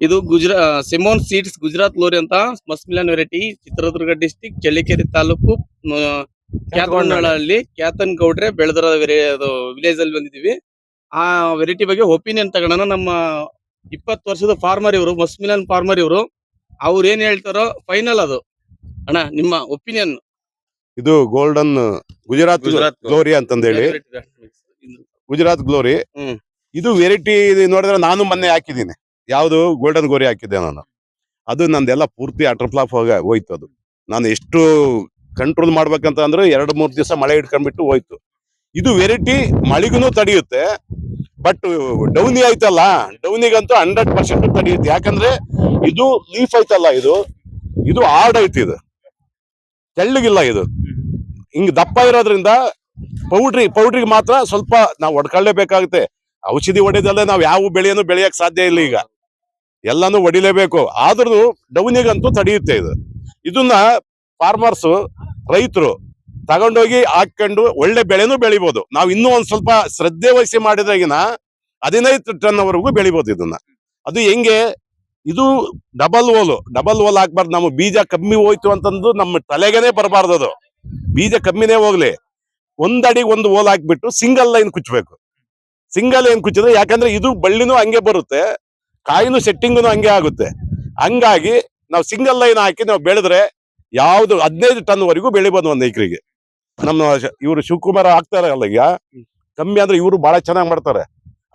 ಇದು Simon seeds Gujarat ಲೋರಿ ಅಂತ musk melon variety, Chitradurga district Challakere taluk Kyatanahalli Kyatan ಗೌಡ್ರೆ ಬೆಳೆದಿರೋ ವಿಲೇಜ್ ಅಲ್ಲಿ ಬಂದಿದೀವಿ. ಆ ವೆರೈಟಿ ಬಗ್ಗೆ ಒಪಿನಿಯನ್ ತಗೋಣ. ನಮ್ಮ 20 ವರ್ಷದ ಫಾರ್ಮರ್ ಇವರು, ಮಸ್ಕ್ ಮಿಲನ್ ಫಾರ್ಮರ್ ಇವರು. ಅವ್ರು ಏನ್ ಹೇಳ್ತಾರೋ ಫೈನಲ್ ಅದು. ಅಣ್ಣ ನಿಮ್ಮ ಒಪಿನಿಯನ್. ಇದು ಗೋಲ್ಡನ್ ಗುಜರಾತ್ ಗ್ಲೋರಿ ಅಂತಂದ ಹೇಳಿ, ಗುಜರಾತ್ ಗ್ಲೋರಿ. ಇದು ವೆರೈಟಿ ನೋಡಿದ್ರೆ ನಾನು ಮೊನ್ನೆ ಹಾಕಿದ್ದೀನಿ. ಯಾವ್ದು ಗೋಲ್ಡನ್ ಗೋರಿ ಹಾಕಿದ್ದೆ ನಾನು. ಅದು ನಂದೆಲ್ಲ ಪೂರ್ತಿ ಅಟರ್ಫ್ಲಾಪ್ ಹೋಯ್ತು. ಅದು ನಾನು ಎಷ್ಟು ಕಂಟ್ರೋಲ್ ಮಾಡ್ಬೇಕಂತ ಅಂದ್ರೆ 2-3 ದಿವಸ ಮಳೆ ಹಿಡ್ಕೊಂಡ್ಬಿಟ್ಟು ಹೋಯ್ತು. ಇದು ವೆರೈಟಿ ಮಳೆಗೂ ತಡೆಯುತ್ತೆ, ಬಟ್ ಡೌನಿ ಆಯ್ತಲ್ಲ, ಡೌನಿಗಂತೂ 100% ತಡೆಯುತ್ತೆ. ಯಾಕಂದ್ರೆ ಇದು ಲೀಫ್ ಐತಲ್ಲ, ಇದು ಹಾರ್ಡ್ ಐತಿ, ಇದು ತೆಳ್ಳಗಿಲ್ಲ. ಇದು ಹಿಂಗ್ ದಪ್ಪ ಇರೋದ್ರಿಂದ ಪೌಡ್ರಿಗೆ ಮಾತ್ರ ಸ್ವಲ್ಪ ನಾವು ಹೊಡ್ಕೊಳ್ಳೇಬೇಕಾಗುತ್ತೆ. ಔಷಧಿ ಹೊಡೆದಲ್ಲೇ ನಾವು ಯಾವ ಬೆಳೆಯನ್ನು ಬೆಳೆಯಕ್ ಸಾಧ್ಯ ಇಲ್ಲ. ಈಗ ಎಲ್ಲಾನು ಹೊಡಿಲೇಬೇಕು. ಆದ್ರೂ ಡೌನಿಗಂತೂ ತಡೆಯುತ್ತೆ ಇದು. ಇದನ್ನ ಫಾರ್ಮರ್ಸ್, ರೈತರು ತಗೊಂಡೋಗಿ ಹಾಕೊಂಡು ಒಳ್ಳೆ ಬೆಳೆನೂ ಬೆಳಿಬಹುದು. ನಾವು ಇನ್ನೂ ಒಂದ್ ಸ್ವಲ್ಪ ಶ್ರದ್ಧೆ ವಹಿಸಿ ಮಾಡಿದಾಗಿನ 15 ಟನ್ ವರೆಗೂ ಬೆಳಿಬಹುದು ಇದನ್ನ. ಅದು ಹೆಂಗೆ, ಇದು ಡಬಲ್ ಹೋಲ್ ಹಾಕ್ಬಾರ್ದು. ನಮ್ಮ ಬೀಜ ಕಮ್ಮಿ ಹೋಯ್ತು ಅಂತಂದು ನಮ್ಮ ತಲೆಗೇನೆ ಬರಬಾರ್ದು. ಅದು ಬೀಜ ಕಮ್ಮಿನೇ ಹೋಗ್ಲಿ, 1 ಅಡಿಗೆ 1 ಹೋಲ್ ಹಾಕ್ಬಿಟ್ಟು ಸಿಂಗಲ್ ಲೈನ್ ಕುಚ್ಚಬೇಕು. ಸಿಂಗಲ್ ಲೈನ್ ಕುಚ್ಚಿದ್ರೆ, ಯಾಕಂದ್ರೆ ಇದು ಬಳ್ಳಿನೂ ಹಂಗೆ ಬರುತ್ತೆ, ಕಾಯಿನೂ ಸೆಟ್ಟಿಂಗ್ನು ಹಂಗೆ ಆಗುತ್ತೆ. ಹಂಗಾಗಿ ನಾವು ಸಿಂಗಲ್ ಲೈನ್ ಹಾಕಿ ನಾವು ಬೆಳೆದ್ರೆ ಯಾವ್ದು 15 ಟನ್ ವರೆಗೂ ಬೆಳಿಬೋದು ಒಂದ್ ಎಕರೆಗೆ. ನಮ್ಮ ಇವರು ಶಿವಕುಮಾರ್ ಹಾಕ್ತಾರಲ್ಲ, ಈಗ ಕಮ್ಮಿ ಅಂದ್ರೆ ಇವರು ಬಹಳ ಚೆನ್ನಾಗಿ ಮಾಡ್ತಾರೆ.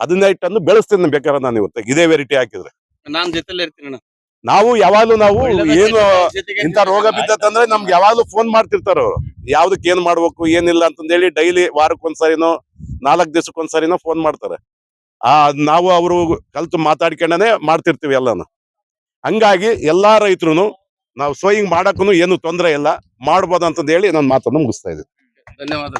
15 ಟನ್ ಬೆಳೆಸ್ತೀನಿ ಬೇಕಾದ್ರೆ ನಾನು ಇವತ್ತು ಇದೇ ವೆರೈಟಿ ಹಾಕಿದ್ರೆ. ನಾನ್ ಜೊತೆಲಿ ಇರ್ತೀನಿ. ನಾವು ಯಾವಾಗ್ಲೂ ಏನು ಇಂಥ ರೋಗ ಬಿದ್ದತ್ತಂದ್ರೆ ನಮ್ಗೆ ಯಾವಾಗ್ಲೂ ಫೋನ್ ಮಾಡ್ತಿರ್ತಾರ ಅವ್ರು, ಯಾವ್ದಕ್ ಏನ್ ಮಾಡ್ಬೇಕು ಏನಿಲ್ಲ ಅಂತಂದೇಳಿ. ಡೈಲಿ ವಾರಕ್ಕೊಂದ್ಸರಿನೋ 4 ದಿವಸಕ್ಕೊಂದ್ಸರಿನೋ ಫೋನ್ ಮಾಡ್ತಾರೆ. ನಾವು ಅವರು ಕಲ್ತು ಮಾತಾಡ್ಕೊಂಡೇ ಮಾಡ್ತಿರ್ತೀವಿ ಎಲ್ಲಾನು. ಹಂಗಾಗಿ ಎಲ್ಲಾ ರೈತರು ನಾವು ಸೋಯಿಂಗ್ ಮಾಡಕ್ಕೂ ಏನು ತೊಂದರೆ ಇಲ್ಲ, ಮಾಡ್ಬೋದು ಅಂತಂದ ಹೇಳಿ ನಾನು ಮಾತನ್ನು ಮುಗಿಸ್ತಾ ಇದ್ದೀನಿ. ಧನ್ಯವಾದ.